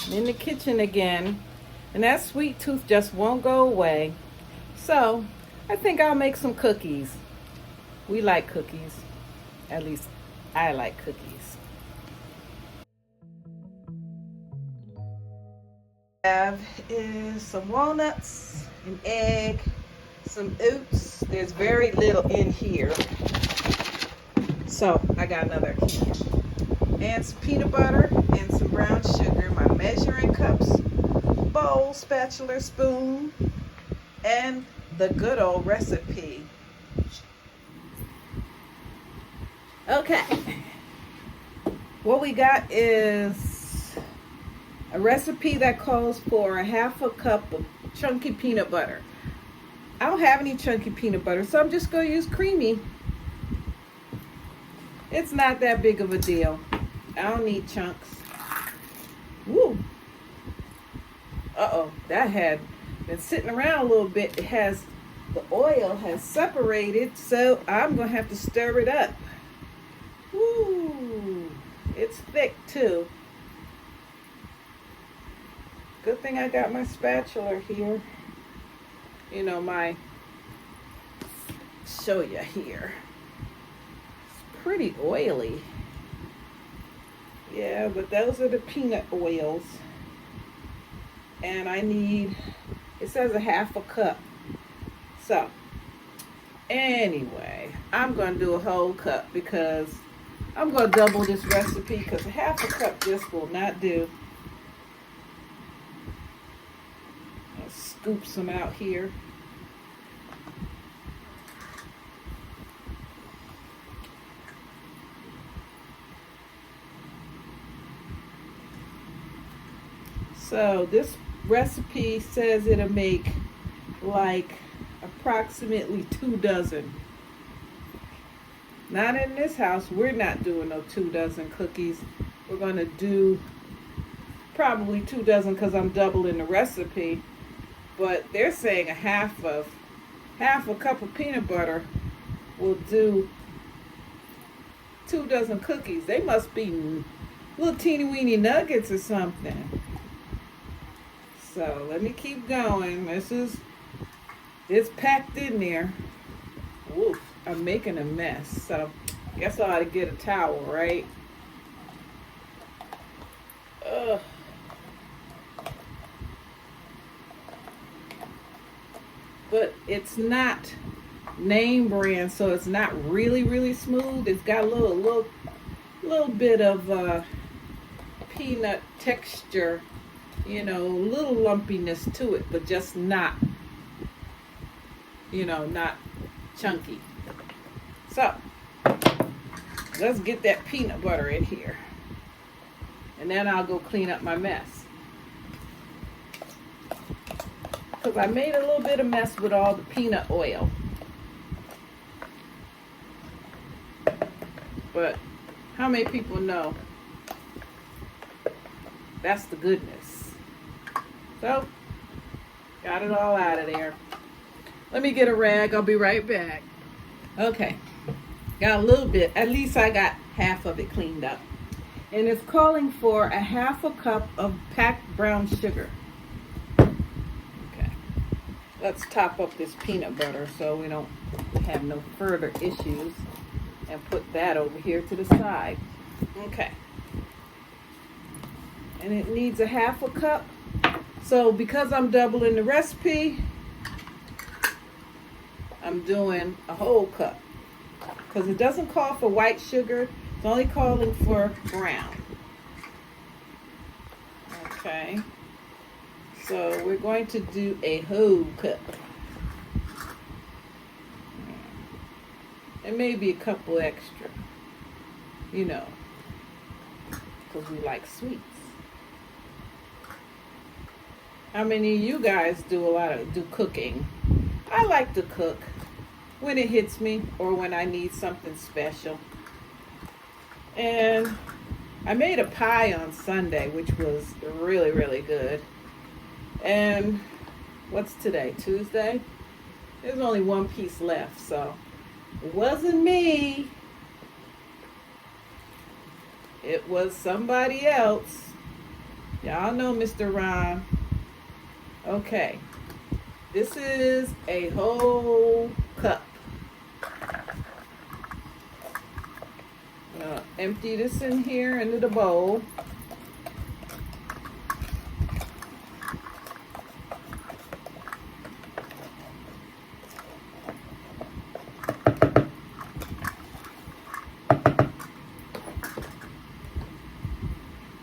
I'm in the kitchen again, and that sweet tooth just won't go away. So I think I'll make some cookies. We like cookies. At least I like cookies. Have is some walnuts, an egg, some oats. There's very little in here, so I got another can. And some peanut butter and some brown sugar, my measuring cups, bowl, spatula, spoon, and the good old recipe. Okay, what we got is a recipe that calls for a half a cup of chunky peanut butter. I don't have any chunky peanut butter, so I'm just going to use creamy. It's not that big of a deal. I don't need chunks. Woo. Uh-oh, that had been sitting around a little bit. The oil has separated, so I'm going to have to stir it up. Woo. It's thick too. Good thing I got my spatula here. You know, show you here. It's pretty oily. Yeah, but those are the peanut oils. And I need, it says a half a cup. So, anyway, I'm going to do a whole cup because I'm going to double this recipe because a half a cup just will not do. I'll scoop some out here. So this recipe says it'll make like approximately 2 dozen. Not in this house. We're not doing no 2 dozen cookies. We're going to do probably 2 dozen because I'm doubling the recipe. But they're saying a half a cup of peanut butter will do 2 dozen cookies. They must be little teeny weeny nuggets or something. So let me keep going. It's packed in there. Oof, I'm making a mess. So I guess I ought to get a towel, right? Ugh. But it's not name brand, so it's not really smooth. It's got a little bit of peanut texture. You know, little lumpiness to it, but just not, not chunky. So, let's get that peanut butter in here. And then I'll go clean up my mess. Because I made a little bit of mess with all the peanut oil. But, how many people know that's the goodness? So, got it all out of there. Let me get a rag. I'll be right back. Okay. Got a little bit. At least I got half of it cleaned up. And it's calling for a half a cup of packed brown sugar. Okay. Let's top up this peanut butter so we don't have no further issues. And put that over here to the side. Okay. And it needs a half a cup. So because I'm doubling the recipe, I'm doing a whole cup. Because it doesn't call for white sugar, it's only calling for brown. Okay. So we're going to do a whole cup. And maybe a couple extra. You know. Because we like sweets. How many of you guys do cooking? I like to cook when it hits me or when I need something special. And I made a pie on Sunday, which was really good. And what's today? Tuesday? There's only one piece left, so it wasn't me. It was somebody else. Y'all know Mr. Ron. Okay. This is a whole cup. I'm gonna empty this in here into the bowl.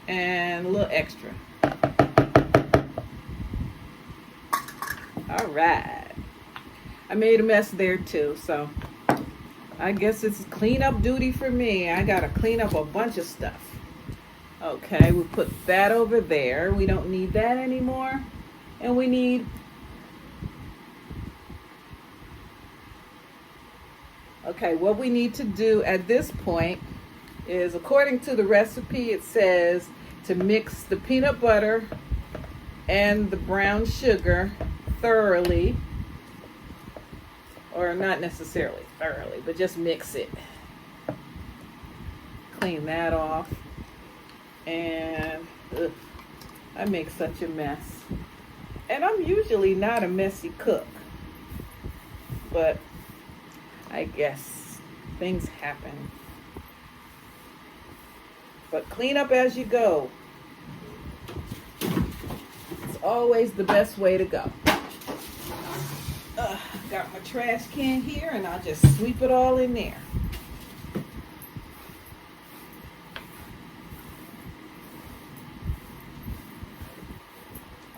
And a little extra. All right. I made a mess there too, so I guess it's cleanup duty for me. I gotta clean up a bunch of stuff. Okay, we put that over there. We don't need that anymore. And we need okay, what we need to do at this point is, according to the recipe, it says to mix the peanut butter and the brown sugar thoroughly, or not necessarily thoroughly, but just mix it. Clean that off. And I make such a mess. And I'm usually not a messy cook, but I guess things happen. But clean up as you go. It's always the best way to go. Got my trash can here, and I'll just sweep it all in there.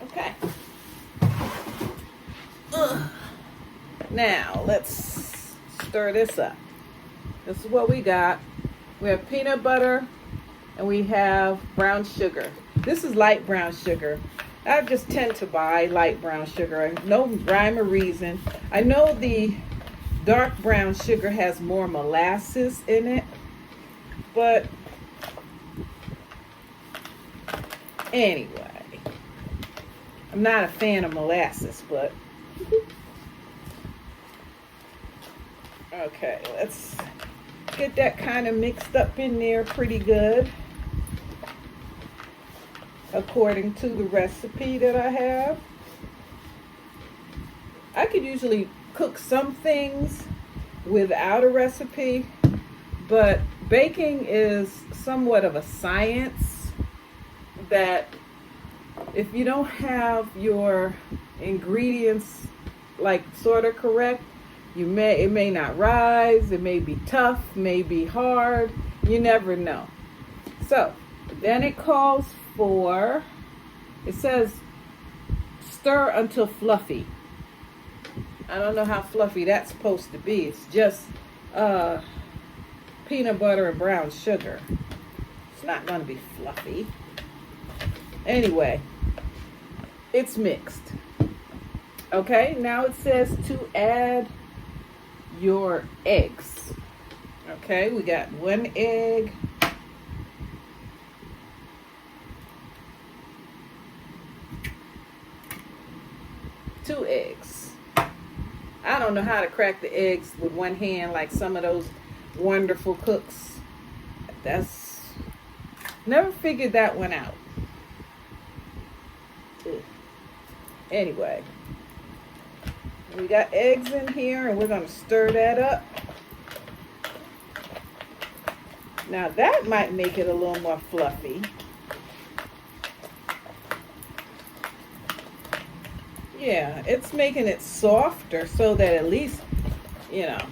Okay. Now, let's stir this up. This is what we got. We have peanut butter, and we have brown sugar. This is light brown sugar. I just tend to buy light brown sugar. No rhyme or reason. I know the dark brown sugar has more molasses in it, but anyway, I'm not a fan of molasses, but okay, let's get that kind of mixed up in there pretty good, according to the recipe that I have. I could usually cook some things without a recipe, but baking is somewhat of a science that if you don't have your ingredients like sort of correct, it may not rise, it may be tough, may be hard, you never know. So then it calls for, it says stir until fluffy. I don't know how fluffy that's supposed to be. It's just peanut butter and brown sugar. It's not going to be fluffy. Anyway, it's mixed. Okay, now it says to add your eggs. Okay, we got 1 egg. Two eggs. I don't know how to crack the eggs with one hand like some of those wonderful cooks. That's never figured that one out. Anyway, we got eggs in here, and we're going to stir that up. Now that might make it a little more fluffy. Yeah, it's making it softer so that at least, you know,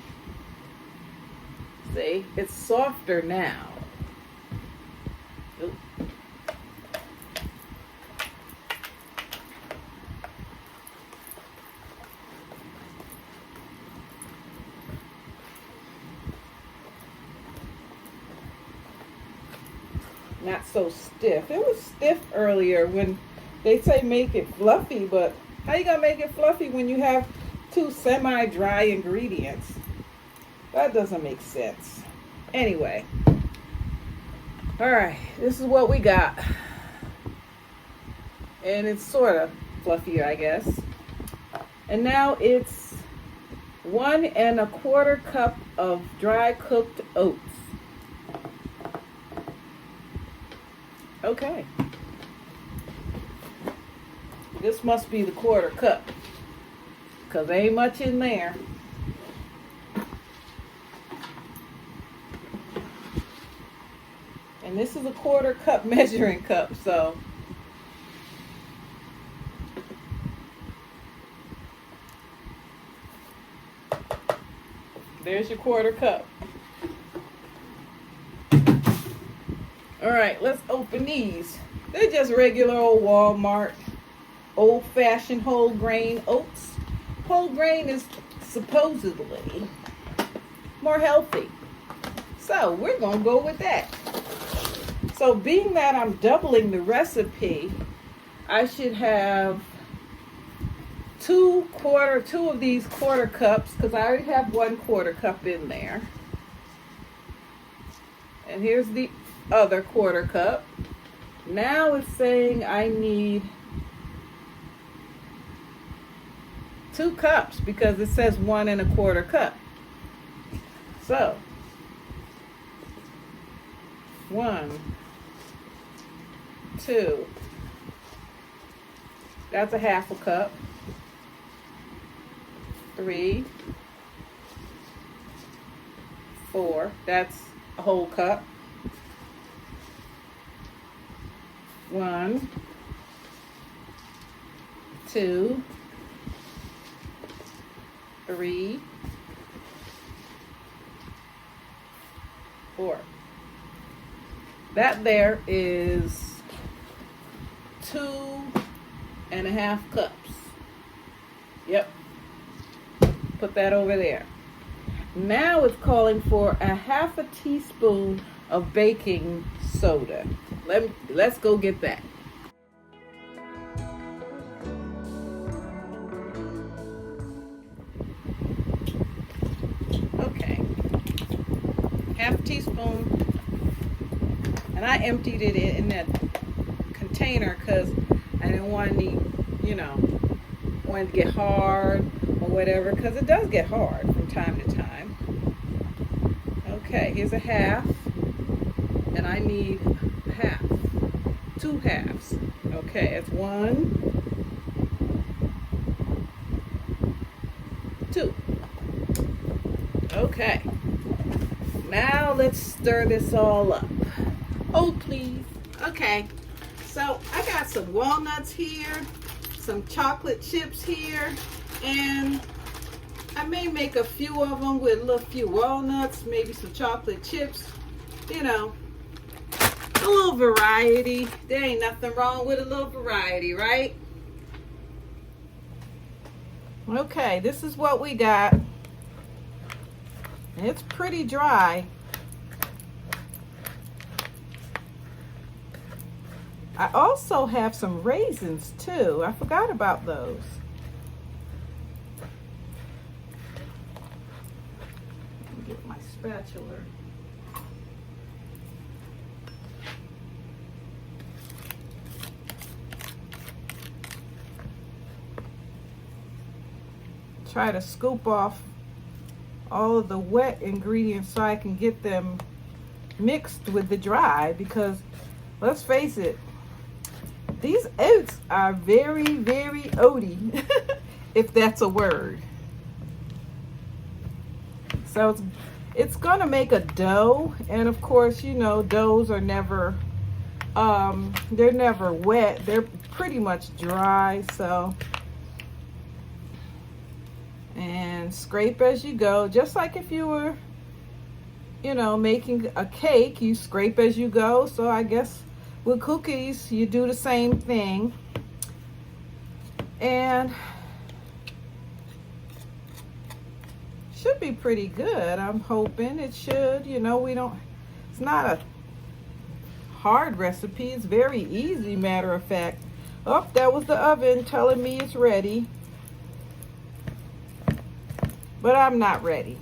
see, it's softer now. Ooh. Not so stiff. It was stiff earlier when they say make it fluffy, but how you gonna make it fluffy when you have two semi-dry ingredients? That doesn't make sense. Anyway, all right, this is what we got, and it's sort of fluffier, I guess. And now it's 1 1/4 cup of dry cooked oats. This must be the quarter cup, because there ain't much in there. And this is a quarter cup measuring cup, so there's your quarter cup. All right, let's open these. They're just regular old Walmart, old-fashioned whole grain oats. Whole grain is supposedly more healthy, so we're gonna go with that. So being that I'm doubling the recipe, I should have two of these quarter cups, because I already have 1/4 cup in there. And here's the other quarter cup. Now it's saying I need 2 cups because it says 1 1/4 cup. So 1, 2, that's a 1/2 cup. 3, 4, that's a whole cup. 1, 2, 3, 4. That there is 2.5 cups. Yep. Put that over there. Now it's calling for a 1/2 teaspoon of baking soda. Let's go get that. Okay. 1/2 teaspoon. And I emptied it in that container because I didn't want any, want it to get hard or whatever, because it does get hard from time to time. Okay, here's a 1/2, and I need 1/2, 2 halves. Okay, that's 1, 2. Okay, now let's stir this all up. Hold please. Okay, so I got some walnuts here, some chocolate chips here, and I may make a few of them with a few walnuts, maybe some chocolate chips, a little variety. There ain't nothing wrong with a little variety, right? Okay, this is what we got. It's pretty dry. I also have some raisins too. I forgot about those. Let me get my spatula. Try to scoop off all of the wet ingredients so I can get them mixed with the dry, because let's face it, these oats are very, very oaty, if that's a word. So it's gonna make a dough, and of course, doughs are never, they're never wet. They're pretty much dry, so. And scrape as you go, just like if you were, making a cake, you scrape as you go. So I guess with cookies, you do the same thing. And should be pretty good. I'm hoping it should. It's not a hard recipe. It's very easy, matter of fact. Oh, that was the oven telling me it's ready. But I'm not ready.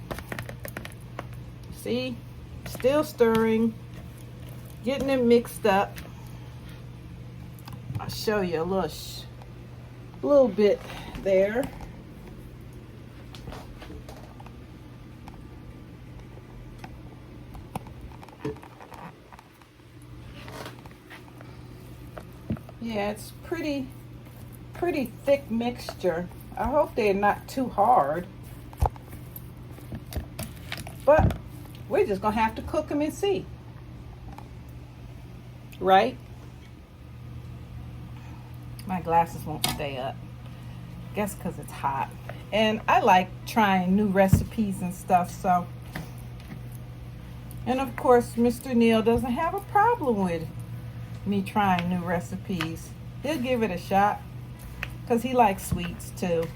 See? Still stirring. Getting it mixed up. I'll show you a little bit there. Yeah, it's pretty pretty thick mixture. I hope they're not too hard. But we're just gonna have to cook them and see. Right? My glasses won't stay up. Guess because it's hot. And I like trying new recipes and stuff, so. And of course, Mr. Neil doesn't have a problem with me trying new recipes. He'll give it a shot because he likes sweets too.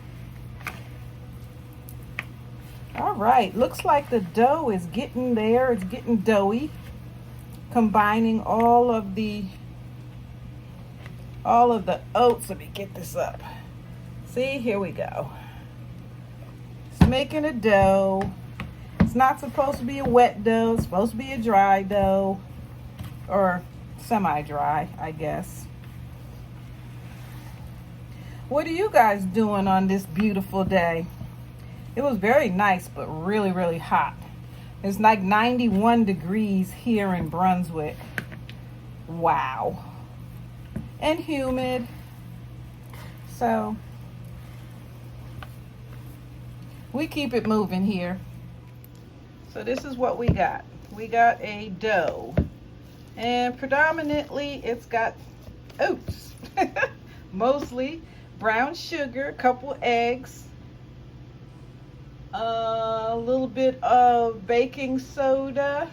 All right, looks like the dough is getting there. It's getting doughy. Combining all of the oats. Let me get this up. See, here we go. It's making a dough. It's not supposed to be a wet dough. It's supposed to be a dry dough, or semi-dry, I guess. What are you guys doing on this beautiful day? It was very nice, but really, really hot. It's like 91 degrees here in Brunswick. Wow. And humid. So, we keep it moving here. So this is what we got. We got a dough. And predominantly it's got oats. Mostly brown sugar, a couple eggs, a little bit of baking soda,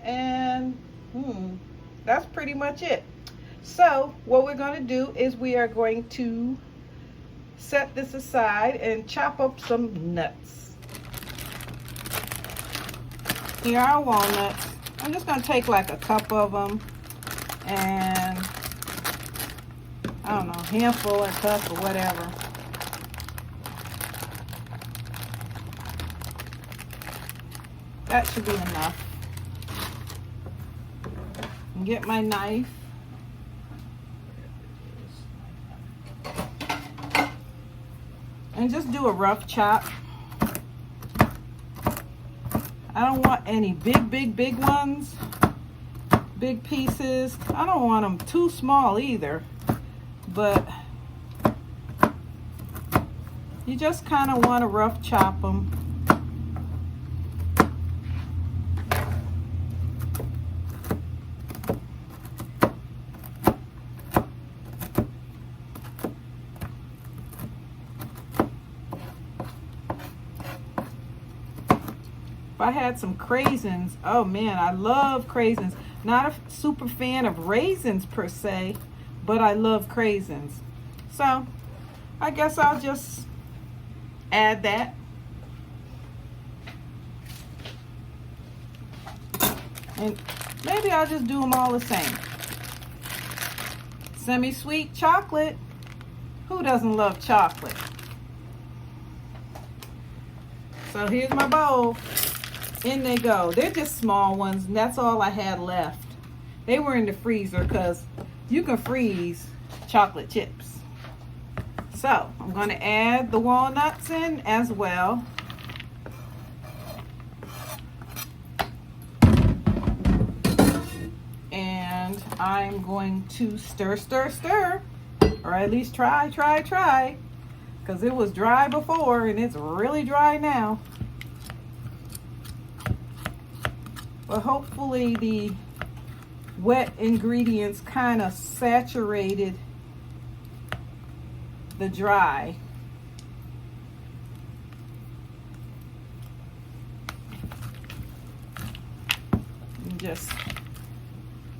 and that's pretty much it. So what we're going to do is we are going to set this aside and chop up some nuts. Here are walnuts. I'm just going to take like a cup of them, and I don't know, a handful or a cup or whatever. That should be enough. And get my knife. And just do a rough chop. I don't want any big ones, big pieces. I don't want them too small either, but you just kind of want to rough chop them. If I had some craisins, oh man, I love craisins. Not a super fan of raisins per se, but I love craisins. So I guess I'll just add that. And maybe I'll just do them all the same. Semi-sweet chocolate. Who doesn't love chocolate? So here's my bowl. In they go. They're just small ones, and that's all I had left. They were in the freezer because you can freeze chocolate chips. So I'm going to add the walnuts in as well. And I'm going to stir, or at least try, because it was dry before and it's really dry now. But hopefully the wet ingredients kind of saturated the dry. And just,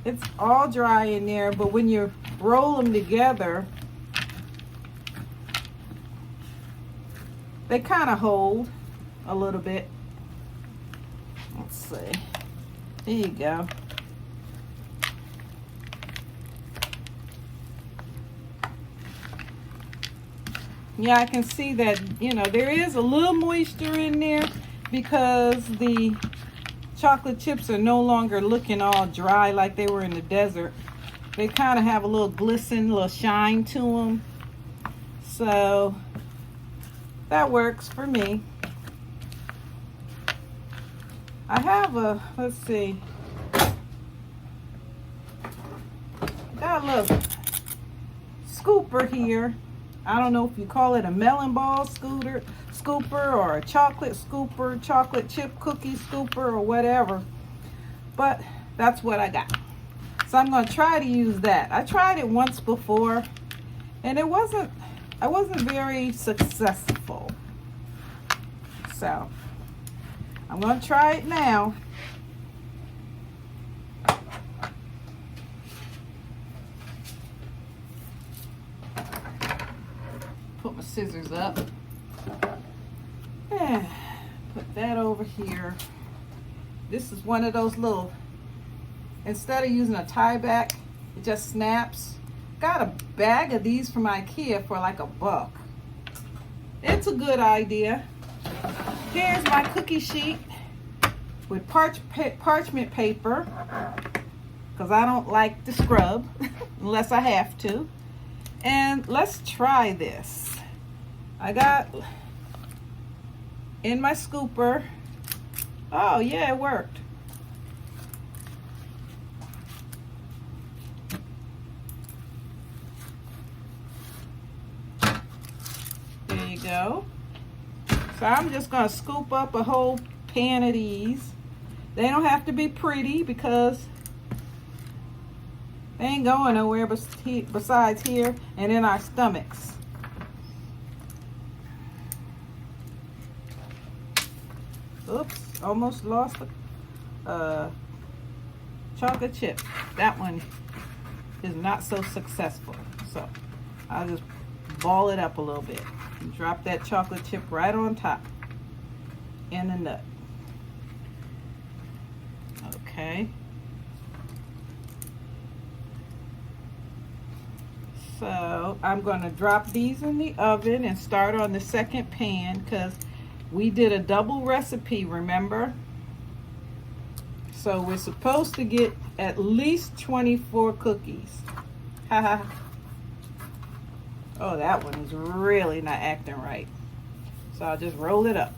it's all dry in there, but when you roll them together, they kind of hold a little bit. Let's see. There you go. Yeah, I can see that, you know, there is a little moisture in there because the chocolate chips are no longer looking all dry like they were in the desert. They kind of have a little glisten, a little shine to them. So that works for me. I have a, let's see, got a little scoop scooper here. I don't know if you call it a melon ball scooper or a chocolate scooper, chocolate chip cookie scooper or whatever. But that's what I got. So I'm going to try to use that. I tried it once before and I wasn't very successful. So I'm going to try it now. Put my scissors up. And put that over here. This is one of those little, instead of using a tie back, it just snaps. Got a bag of these from IKEA for like $1. It's a good idea. Here's my cookie sheet with parchment paper, because I don't like to scrub unless I have to. And let's try this. I got in my scooper. Oh yeah, it worked. There you go. So I'm just going to scoop up a whole pan of these. They don't have to be pretty because they ain't going nowhere besides here and in our stomachs. Oops, almost lost the chocolate chip. That one is not so successful. So I'll just ball it up a little bit and drop that chocolate chip right on top in the nut. Okay. So I'm going to drop these in the oven and start on the second pan because we did a double recipe, remember? So we're supposed to get at least 24 cookies. Haha. Oh, that one is really not acting right. So I'll just roll it up.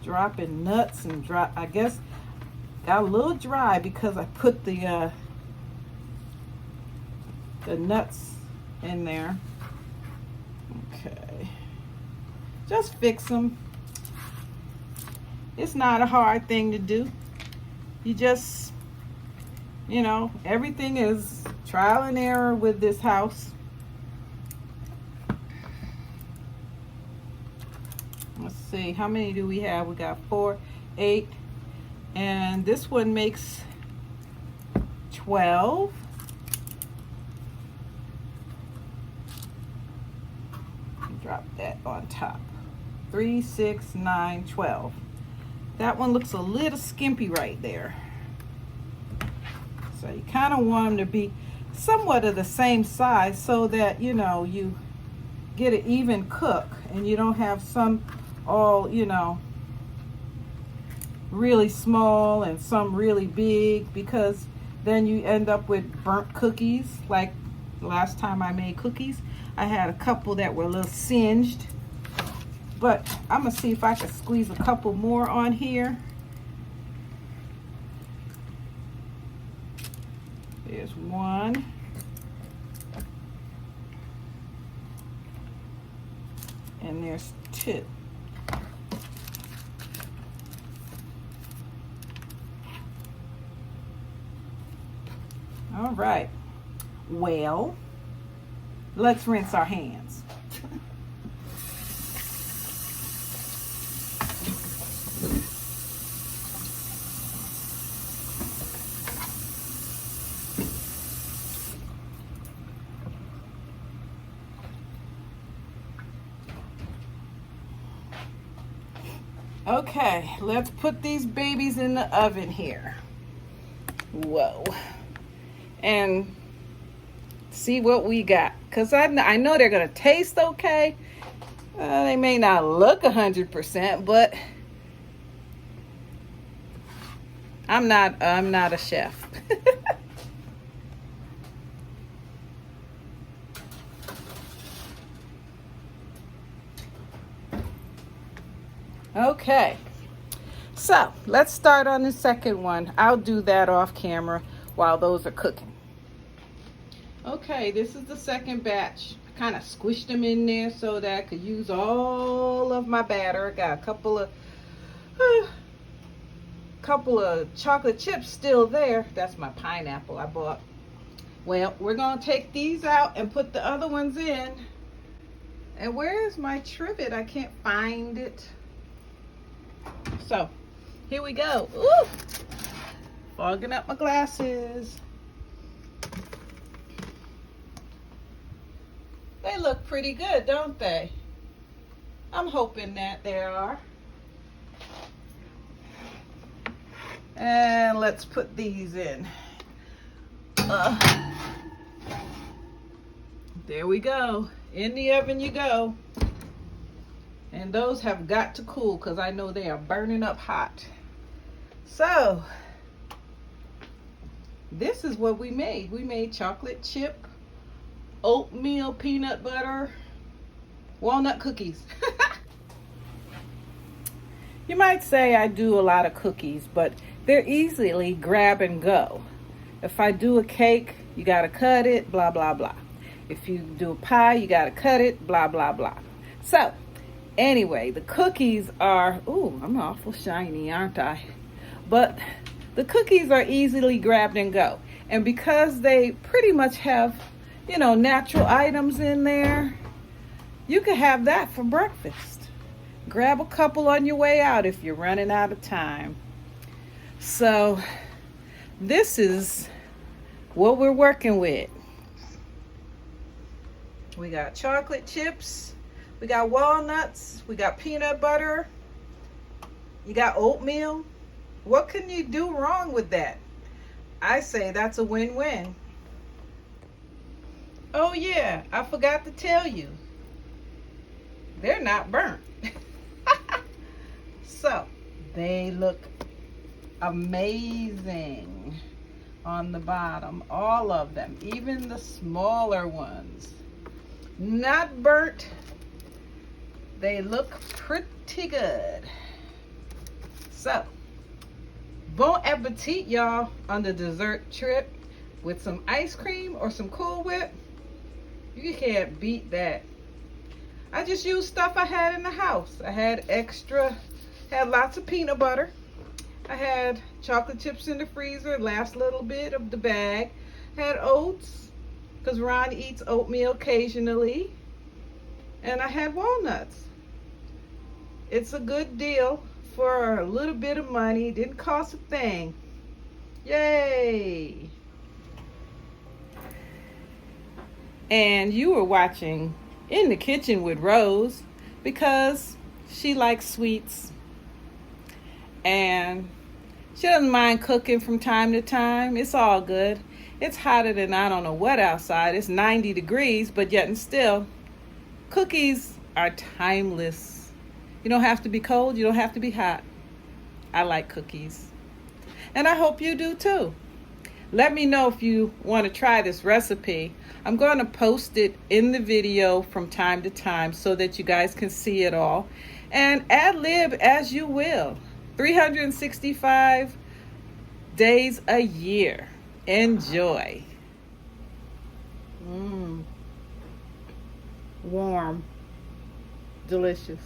Dropping nuts and I guess got a little dry because I put the nuts in there. Okay. Just fix them. It's not a hard thing to do. You just, you know, everything is trial and error with this house. Let's see, how many do we have? We got 4, 8, and this one makes 12. Drop that on top. 3, 6, 9, 12. That one looks a little skimpy right there. So you kind of want them to be somewhat of the same size so that, you know, you get an even cook and you don't have some all, you know, really small and some really big, because then you end up with burnt cookies. Like the last time I made cookies, I had a couple that were a little singed. But I'm going to see if I can squeeze a couple more on here. There's one. And there's 2. All right. Well, let's rinse our hands. Okay, let's put these babies in the oven here. Whoa. And see what we got. Because I know they're going to taste okay. They may not look 100%, but I'm not a chef. Okay, so let's start on the second one. I'll do that off camera. while those are cooking. Okay, this is the second batch. I kind of squished them in there so that I could use all of my batter. I got a couple of chocolate chips still there. That's my pineapple I bought. Well, we're gonna take these out and put the other ones in. And where's my trivet? I can't find it. So, here we go. Ooh, fogging up my glasses. They look pretty good, don't they? I'm hoping that they are. And let's put these in. There we go. In the oven you go. And those have got to cool because I know they are burning up hot. So, this is what we made. We made chocolate chip, oatmeal, peanut butter, walnut cookies. You might say I do a lot of cookies, but they're easily grab and go. If I do a cake, you gotta cut it, blah, blah, blah. If you do a pie, you gotta cut it, blah, blah, blah. So, anyway, the cookies are, ooh, I'm awful shiny, aren't I? But the cookies are easily grabbed and go. And because they pretty much have, you know, natural items in there, you can have that for breakfast. Grab a couple on your way out if you're running out of time. So, this is what we're working with. We got chocolate chips, we got walnuts, we got peanut butter, you got oatmeal. What can you do wrong with that? I say that's a win-win. Oh yeah, I forgot to tell you, they're not burnt. So, they look amazing on the bottom, all of them, even the smaller ones. Not burnt. They look pretty good. So, bon appetit, y'all, on the dessert trip with some ice cream or some Cool Whip. You can't beat that. I just used stuff I had in the house. I had lots of peanut butter. I had chocolate chips in the freezer, last little bit of the bag. Had oats, because Ron eats oatmeal occasionally. And I had walnuts. It's a good deal for a little bit of money. Didn't cost a thing. Yay! And you were watching In the Kitchen with Rose because she likes sweets. And she doesn't mind cooking from time to time. It's all good. It's hotter than I don't know what outside. It's 90 degrees, but yet and still, cookies are timeless. You don't have to be cold. You don't have to be hot. I like cookies. And I hope you do too. Let me know if you want to try this recipe. I'm going to post it in the video from time to time so that you guys can see it all. And ad lib as you will. 365 days a year. Enjoy. Warm. Delicious.